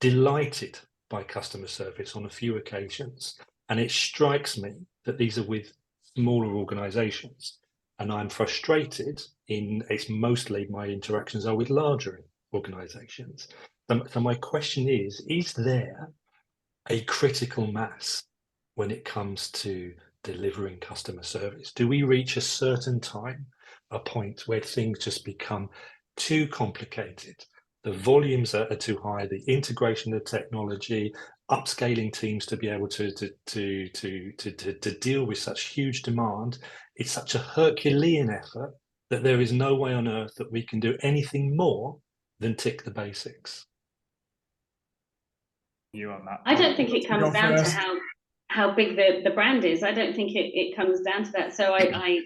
Speaker 1: delighted by customer service on a few occasions, and it strikes me that these are with smaller organizations, and I'm frustrated it's mostly my interactions are with larger organizations. So my question is there a critical mass when it comes to delivering customer service? Do we reach a certain time, a point where things just become too complicated? The volumes are too high, the integration of technology, upscaling teams to be able to deal with such huge demand. It's such a Herculean effort that there is no way on earth that we can do anything more than tick the basics.
Speaker 4: You on that?
Speaker 3: I don't think it comes down to how big the brand is. I don't think it comes down to that. So I'm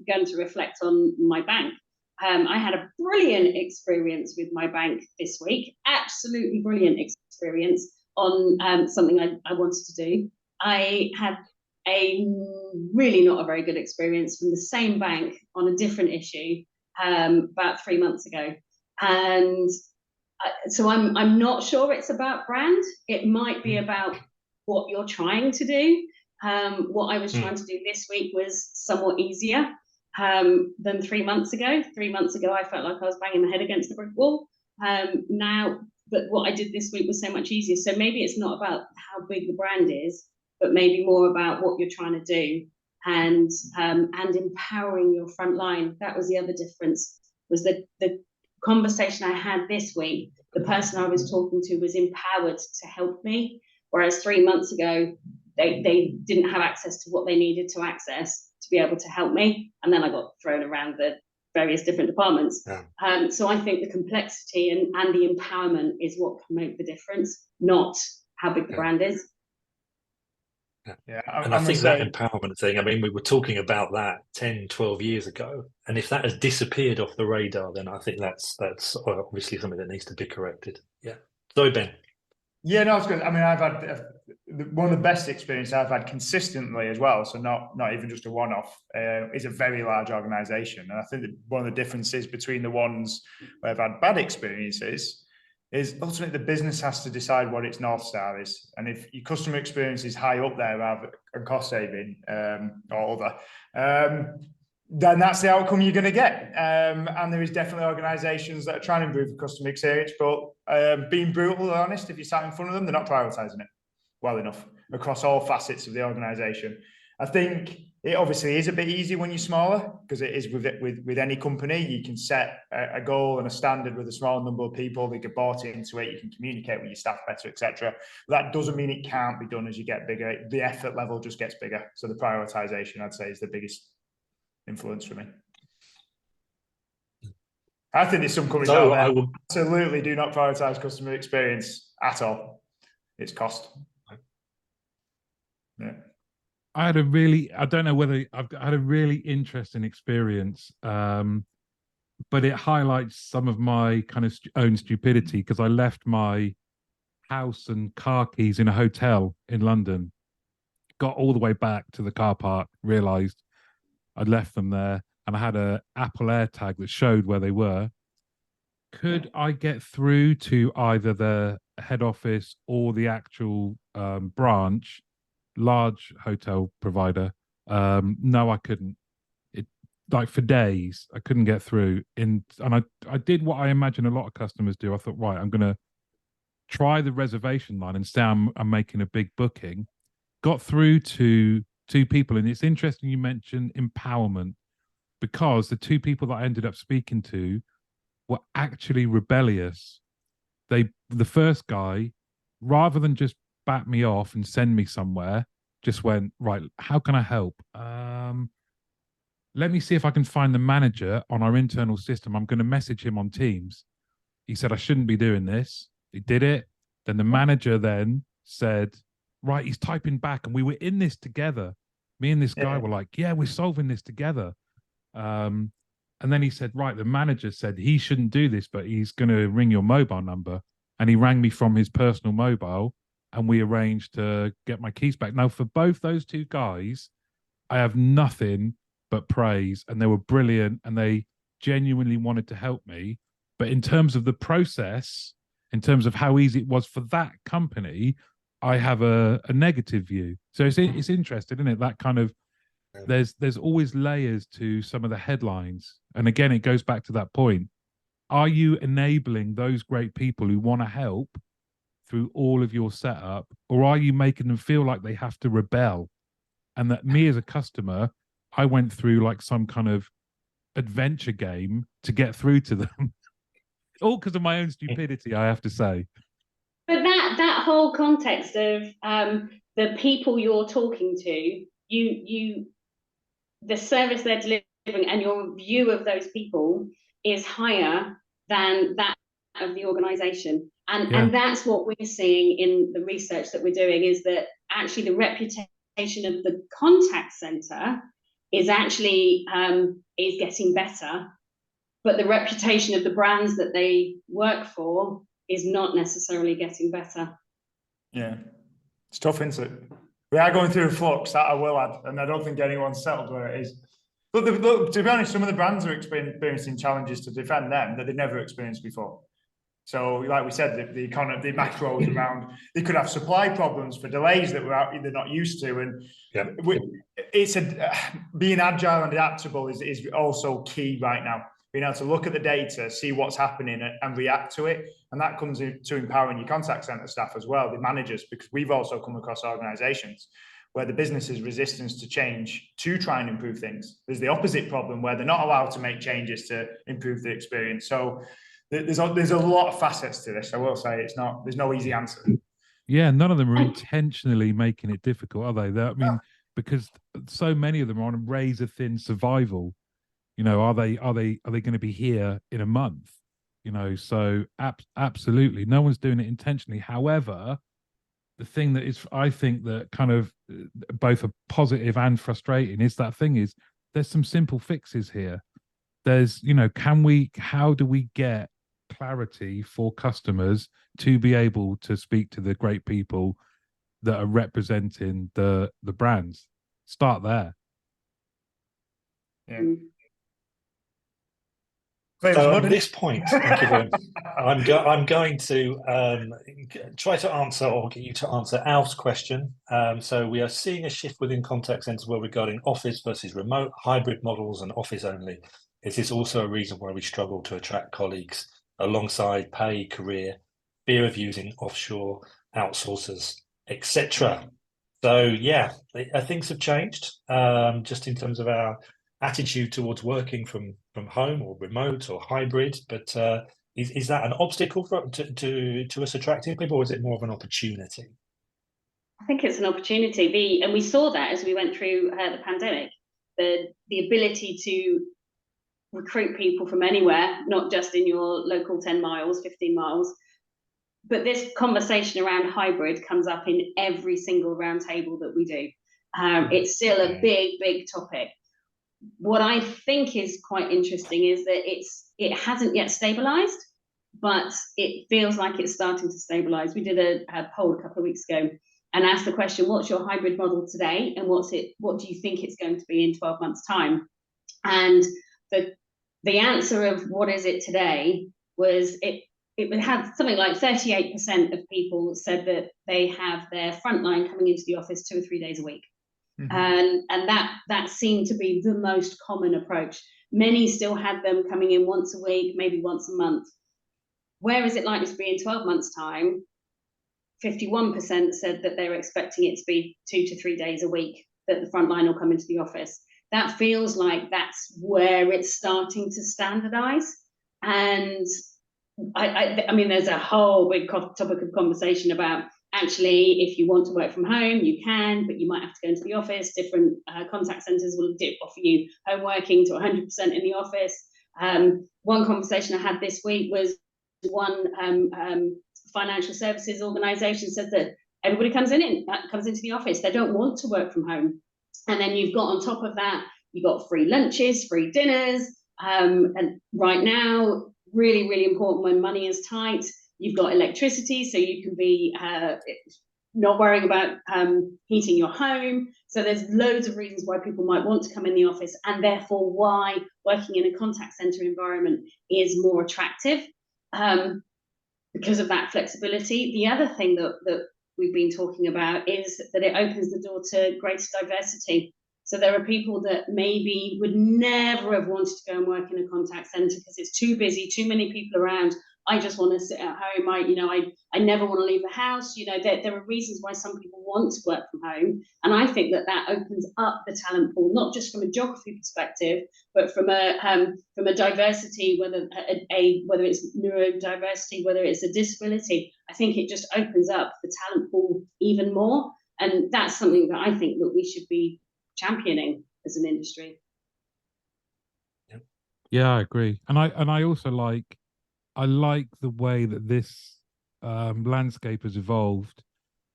Speaker 3: going to reflect on my bank. I had a brilliant experience with my bank this week, absolutely brilliant experience on something I wanted to do. I had a really not a very good experience from the same bank on a different issue about 3 months ago. And so I'm not sure it's about brand. It might be about what you're trying to do. What I was trying to do this week was somewhat easier than 3 months ago. 3 months ago, I felt like I was banging my head against the brick wall. But what I did this week was so much easier. So maybe it's not about how big the brand is, but maybe more about what you're trying to do and empowering your front line. That was the other difference, was the conversation I had this week. The person I was talking to was empowered to help me, whereas 3 months ago, they didn't have access to what they needed to access to be able to help me. And then I got thrown around the various different departments. Yeah. So I think the complexity and the empowerment is what can make the difference, not how big the brand is.
Speaker 1: Yeah, and I think that empowerment thing, I mean, we were talking about that 10, 12 years ago. And if that has disappeared off the radar, then I think that's obviously something that needs to be corrected. Yeah. Sorry, Ben.
Speaker 4: Yeah, no, it's good. I mean, I've had one of the best experiences I've had consistently as well. So not even just a one-off, is a very large organization. And I think that one of the differences between the ones where I've had bad experiences is ultimately the business has to decide what its North Star is. And if your customer experience is high up there rather than cost saving or other, then that's the outcome you're going to get. And there is definitely organizations that are trying to improve the customer experience, but being brutally honest, if you sat in front of them, they're not prioritizing it well enough across all facets of the organization. I think It obviously is a bit easier when you're smaller, because it is with any company. You can set a goal and a standard with a small number of people. They get bought into it. You can communicate with your staff better, etc. That doesn't mean it can't be done as you get bigger. The effort level just gets bigger. So the prioritization, I'd say, is the biggest influence for me. I think there's some companies out there that absolutely do not prioritize customer experience at all. It's cost. Yeah.
Speaker 2: I don't know whether I've had a really interesting experience, but it highlights some of my kind of own stupidity, because I left my house and car keys in a hotel in London, got all the way back to the car park, realized I'd left them there, and I had a Apple AirTag that showed where they were. Could I get through to either the head office or the actual branch, large hotel provider? No, I couldn't. It, like, for days I couldn't get through. And I did what I imagine a lot of customers do. I thought, right, I'm gonna try the reservation line and say I'm making a big booking. Got through to two people, and it's interesting you mentioned empowerment, because the two people that I ended up speaking to were actually rebellious. The first guy, rather than just bat me off and send me somewhere, just went, right, how can I help? Let me see if I can find the manager on our internal system. I'm going to message him on Teams. He said I shouldn't be doing this. He did it. Then the manager then said, right, he's typing back, and we were in this together. Me and this guy were like, yeah, we're solving this together. And then he said, right, the manager said he shouldn't do this, but he's going to ring your mobile number. And he rang me from his personal mobile, and we arranged to get my keys back. Now, for both those two guys, I have nothing but praise, and they were brilliant, and they genuinely wanted to help me. But in terms of the process, in terms of how easy it was for that company, I have a negative view. So it's interesting, isn't it? That kind of, there's always layers to some of the headlines. And again, it goes back to that point. Are you enabling those great people who want to help through all of your setup, or are you making them feel like they have to rebel? And that me as a customer, I went through like some kind of adventure game to get through to them. All because of my own stupidity, I have to say.
Speaker 3: But that whole context of the people you're talking to, the service they're delivering, and your view of those people is higher than that of the organisation. And that's what we're seeing in the research that we're doing, is that actually the reputation of the contact centre is actually is getting better, but the reputation of the brands that they work for is not necessarily getting better. Yeah,
Speaker 4: it's tough, isn't it? We are going through a flux, that I will add, and I don't think anyone's settled where it is. Look, to be honest, some of the brands are experiencing challenges to defend them that they've never experienced before. So, like we said, the macros around, they could have supply problems for delays that they're not used to, and it's being agile and adaptable is also key right now. Being able to look at the data, see what's happening, and react to it, and that comes to empowering your contact center staff as well, the managers, because we've also come across organizations where the business's resistance to change to try and improve things. There's the opposite problem where they're not allowed to make changes to improve the experience. So there's a lot of facets to this. I will say there's no easy answer.
Speaker 2: Yeah, none of them are intentionally making it difficult, are they? I mean, because so many of them are on razor thin survival. You know, are they going to be here in a month? You know, so absolutely, no one's doing it intentionally. However, the thing that is, I think, that kind of both a positive and frustrating is there's some simple fixes here. There's, you know, how do we get clarity for customers to be able to speak to the great people that are representing the brands? Start there.
Speaker 4: Yeah.
Speaker 1: So at this point, thank you very much. I'm going to try to answer, or get you to answer, Alf's question. So we are seeing a shift within contact centers regarding office versus remote, hybrid models, and office only. Is this also a reason why we struggle to attract colleagues alongside pay, career, fear of using offshore outsourcers, etc.? So yeah, things have changed just in terms of our attitude towards working from home or remote or hybrid. But is that an obstacle to us attracting people, or is it more of an opportunity?
Speaker 3: I think it's an opportunity. And we saw that as we went through the pandemic, the ability to recruit people from anywhere, not just in your local 10 miles, 15 miles. But this conversation around hybrid comes up in every single roundtable that we do. It's still a big topic. What I think is quite interesting is that it hasn't yet stabilized, but it feels like it's starting to stabilize. We did a poll a couple of weeks ago and asked the question, what's your hybrid model today? And what do you think it's going to be in 12 months' time? And the answer of what is it today was it had something like 38% of people said that they have their frontline coming into the office 2 or 3 days a week. Mm-hmm. And that seemed to be the most common approach. Many still had them coming in once a week, maybe once a month. Where is it likely to be in 12 months' time? 51% said that they were expecting it to be 2 to 3 days a week that the frontline will come into the office. That feels like that's where it's starting to standardize. And I mean, there's a whole big topic of conversation about actually, if you want to work from home, you can, but you might have to go into the office. Different contact centers will offer you home working to 100% in the office. One conversation I had this week was one financial services organization said that everybody comes into the office. They don't want to work from home. And then you've got on top of that, you've got free lunches, free dinners. And right now, really, really important when money is tight, you've got electricity, so you can be not worrying about heating your home. So there's loads of reasons why people might want to come in the office, and therefore why working in a contact center environment is more attractive because of that flexibility. The other thing that we've been talking about is that it opens the door to greater diversity. So there are people that maybe would never have wanted to go and work in a contact center because it's too busy, too many people around. I just want to sit at home. I never want to leave the house. There are reasons why some people want to work from home. And I think that opens up the talent pool, not just from a geography perspective, but from a diversity, whether it's neurodiversity, whether it's a disability. I think it just opens up the talent pool even more. And that's something that I think that we should be championing as an industry.
Speaker 2: Yeah, I agree. And I also like the way that this landscape has evolved,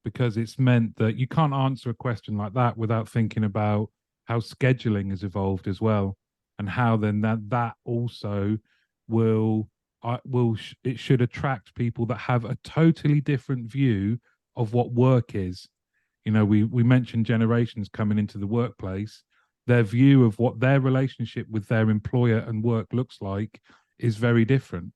Speaker 2: because it's meant that you can't answer a question like that without thinking about how scheduling has evolved as well, and how then that also it should attract people that have a totally different view of what work is. We mentioned generations coming into the workplace. Their view of what their relationship with their employer and work looks like is very different.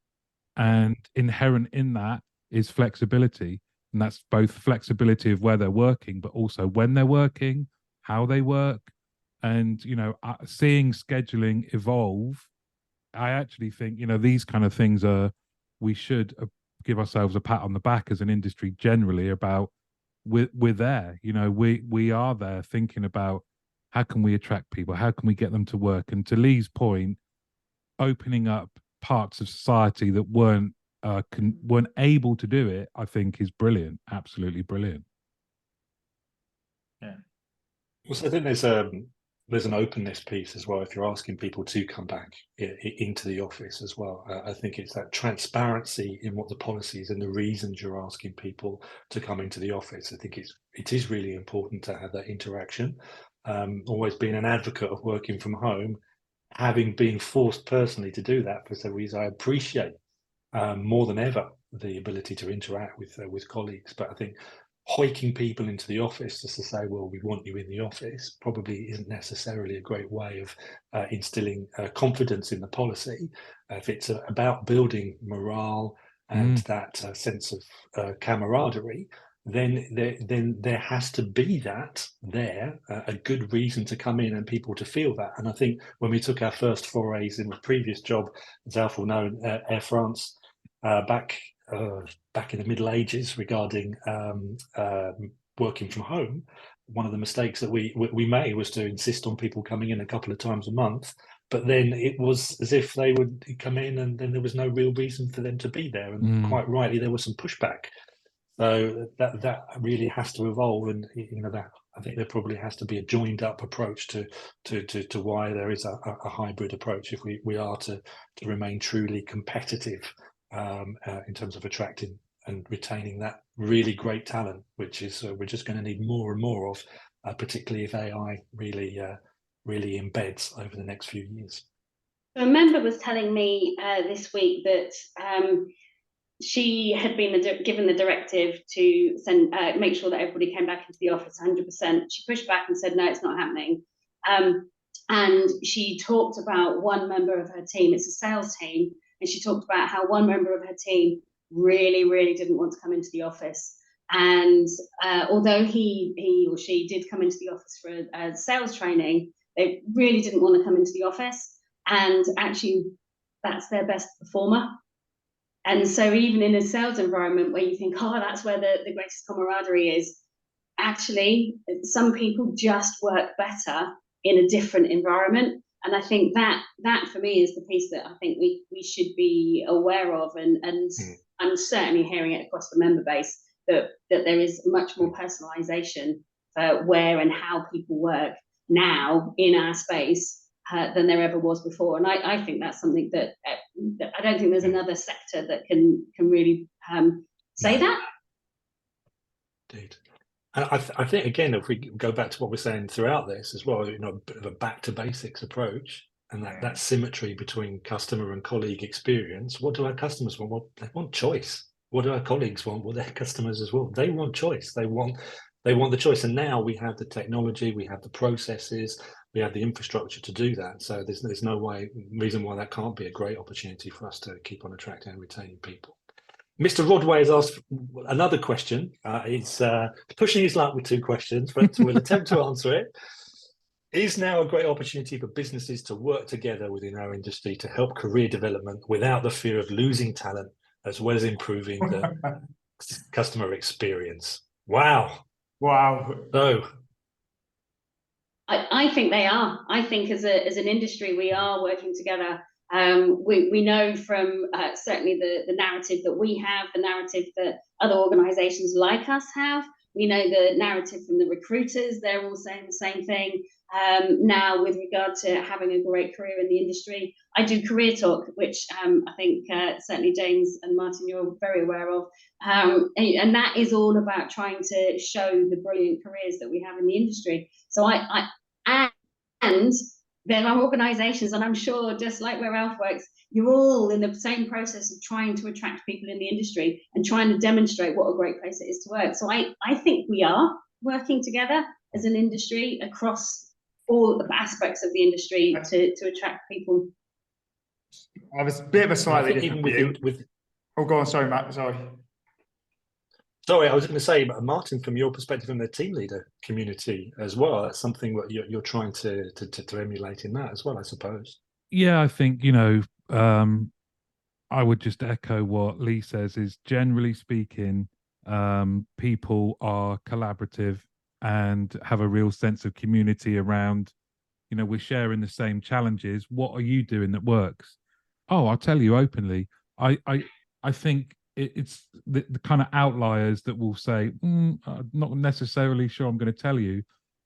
Speaker 2: And inherent in that is flexibility. And that's both flexibility of where they're working, but also when they're working, how they work. And, seeing scheduling evolve, I actually think, these kind of things we should give ourselves a pat on the back as an industry generally about we're there. We are there thinking about how can we attract people, how can we get them to work. And to Leigh's point, opening up parts of society that weren't able to do it, I think is brilliant, absolutely brilliant.
Speaker 1: Yeah. Also, I think there's an openness piece as well. If you're asking people to come back into the office as well, I think it's that transparency in what the policies and the reasons you're asking people to come into the office. I think it is really important to have that interaction. Always been an advocate of working from home, having been forced personally to do that for several years. I appreciate more than ever the ability to interact with colleagues, but I think hoiking people into the office just to say, well, we want you in the office, probably isn't necessarily a great way of instilling confidence in the policy. If it's about building morale and that sense of camaraderie, then there has to be a good reason to come in and people to feel that. And I think when we took our first forays in the previous job, as Alf will know, Air France, back in the Middle Ages regarding working from home, one of the mistakes that we made was to insist on people coming in a couple of times a month, but then it was as if they would come in and then there was no real reason for them to be there, and quite rightly there was some pushback. So that really has to evolve, and that I think there probably has to be a joined up approach to why there is a hybrid approach if we are to remain truly competitive in terms of attracting and retaining that really great talent, which is we're just going to need more and more of, particularly if AI really embeds over the next few years.
Speaker 3: A member was telling me this week that she had been given the directive to make sure that everybody came back into the office 100%. She pushed back and said, no, it's not happening. And she talked about one member of her team, it's a sales team, and she talked about how one member of her team really didn't want to come into the office. And although he or she did come into the office for a sales training, they really didn't want to come into the office. And actually, that's their best performer. And so even in a sales environment where you think, oh, that's where the greatest camaraderie is, actually, some people just work better in a different environment. And I think that for me is the piece that I think we should be aware of. And I'm certainly hearing it across the member base that there is much more personalization for where and how people work now in our space than there ever was before. And I think that's something that I don't think there's another sector that can really say that.
Speaker 1: Indeed. And I think, again, if we go back to what we're saying throughout this as well, a bit of a back to basics approach, and that symmetry between customer and colleague experience. What do our customers want? Well, they want choice. What do our colleagues want? Well, their customers as well. They want choice. They want the choice. And now we have the technology, we have the processes, we have the infrastructure to do that. So there's no reason why that can't be a great opportunity for us to keep on attracting and retaining people. Mr. Rodway has asked another question. He's pushing his luck with two questions, but we'll attempt to answer it. Is now a great opportunity for businesses to work together within our industry to help career development without the fear of losing talent, as well as improving the customer experience? Wow. So
Speaker 3: I think they are. I think as an industry, we are working together. We know from certainly the narrative that we have, the narrative that other organisations like us have. We know the narrative from the recruiters, they're all saying the same thing. Now, with regard to having a great career in the industry, I do Career Talk, which I think certainly James and Martin, you're very aware of. And that is all about trying to show the brilliant careers that we have in the industry. So and there are organisations, and I'm sure just like where Ralph works, you're all in the same process of trying to attract people in the industry and trying to demonstrate what a great place it is to work. So I think we are working together as an industry across all the aspects of the industry to attract people.
Speaker 4: I have a bit of a slightly different view. Oh, go on. Sorry, Matt.
Speaker 1: Sorry, I was going to say, Martin, from your perspective in the team leader community as well, that's something that you're trying to emulate in that as well, I suppose.
Speaker 2: Yeah, I think, I would just echo what Leigh says is, generally speaking, people are collaborative and have a real sense of community around, we're sharing the same challenges. What are you doing that works? Oh, I'll tell you openly. I think it's the kind of outliers that will say, I'm not necessarily sure I'm going to tell you.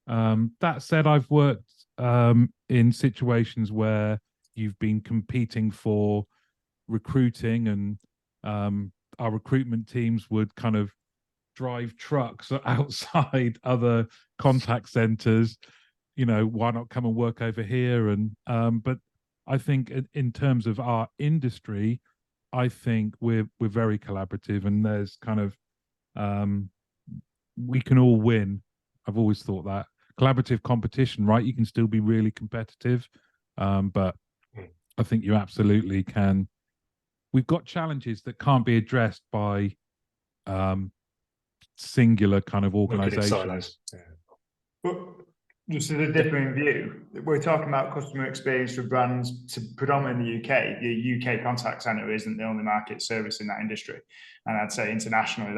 Speaker 2: That said, I've worked in situations where you've been competing for recruiting, and our recruitment teams would kind of drive trucks outside other contact centers. Why not come and work over here? And but I think in terms of our industry, I think we're very collaborative, and there's kind of we can all win. I've always thought that collaborative competition, right? You can still be really competitive, but I think you absolutely can. We've got challenges that can't be addressed by singular kind of organizations.
Speaker 4: But just as a differing view, we're talking about customer experience for brands to predominantly the UK. The UK contact centre isn't the only market service in that industry. And I'd say internationally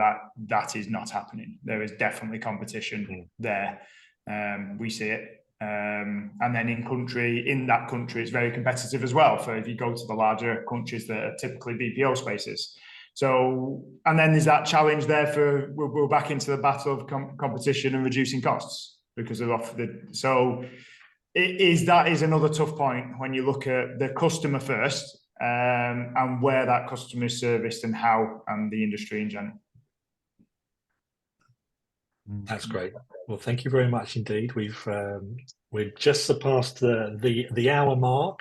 Speaker 4: that is not happening. There is definitely competition there. We see it. And then in that country, it's very competitive as well. For if you go to the larger countries that are typically BPO spaces. So, and then there's that challenge there for we're back into the battle of competition and reducing costs because of so that is another tough point when you look at the customer first and where that customer is serviced and how and the industry in general.
Speaker 1: That's great. Well, thank you very much indeed. We've just surpassed the hour mark,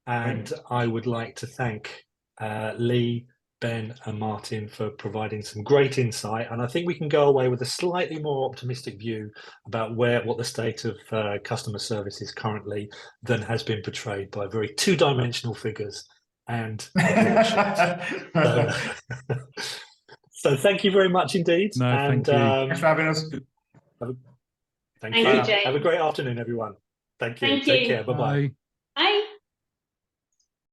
Speaker 1: and I would like to thank Leigh, Ben and Martin for providing some great insight, and I think we can go away with a slightly more optimistic view about what the state of customer service is currently than has been portrayed by very two-dimensional figures and so thank you very much indeed.
Speaker 2: No,
Speaker 1: and
Speaker 2: thank you.
Speaker 4: Thanks for having us.
Speaker 1: Thank
Speaker 3: you,
Speaker 1: you.
Speaker 3: Jay.
Speaker 1: Have a great afternoon, everyone. Thank you.
Speaker 3: Thank
Speaker 1: Take
Speaker 3: you.
Speaker 1: care. Bye-bye.
Speaker 2: Bye.